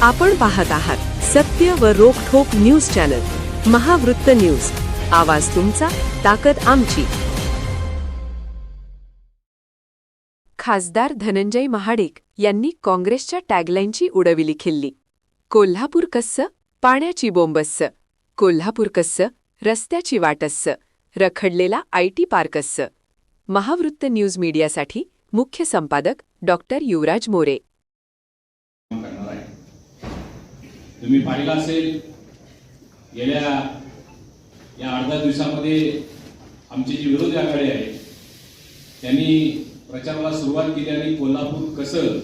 आपण पाहत आहात सत्य व रोखठोक न्यूज चॅनल महावृत्त न्यूज. आवाज तुमचा, ताकद आमची. खासदार धनंजय महाडिक यांनी काँग्रेसच्या टॅगलाईनची उडविली खिल्ली. कोल्हापूर कसं, पाण्याची बोंबस्स. कोल्हापूर कसं, रस्त्याची वाटस्स. रखडलेला IT पार्कस्स. महावृत्त न्यूज मीडियासाठी मुख्य संपादक डॉक्टर युवराज मोरे. तुम्ही पाहिलं असेल, गेल्या या 8-10 दिवसामध्ये आमची जी विरोधी आघाडी आहे त्यांनी प्रचाराला सुरुवात केली आणि कोल्हापूर कसं,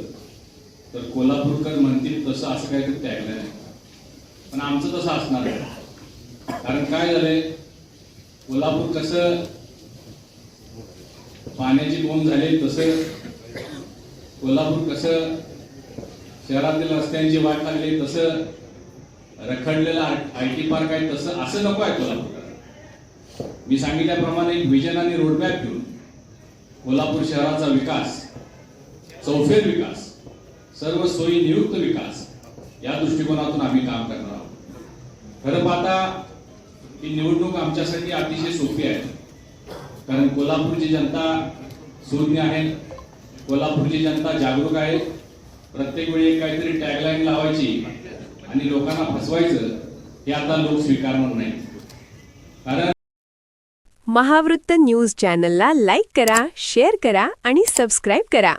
तर कोल्हापूरकर म्हणतील तसं असं काहीतरी टॅगलाईन आहे. पण आमचं तसं असणार आहे. कारण काय झालंय, कोल्हापूर कसं पाण्याची बोंब झाली तसं, कोल्हापूर कसं शहरातील रस्त्यांची वाट लागली तसं, रखडलेला IT पार्क आहे तसं, असं नको आहे कोल्हापूर. मी सांगितल्याप्रमाणे एक विजन आणि रोडमॅप घेऊन कोल्हापूर शहराचा विकास, चौफेर विकास, सर्व सोयी नियुक्त विकास या दृष्टिकोनातून आम्ही काम करणार आहोत. खरं पाहता ही निवडणूक आमच्यासाठी अतिशय सोपी आहे. कारण कोल्हापूरची जनता सुज्ञ आहे, कोल्हापूरची जनता जागरूक आहे. प्रत्येक वेळी काहीतरी टॅगलाईन लावायची आणि लोकांना फसवायचं हे आता लोक स्वीकारणार नाही. कारण महावृत्त न्यूज चॅनलला लाईक करा, शेअर करा आणि सबस्क्राईब करा.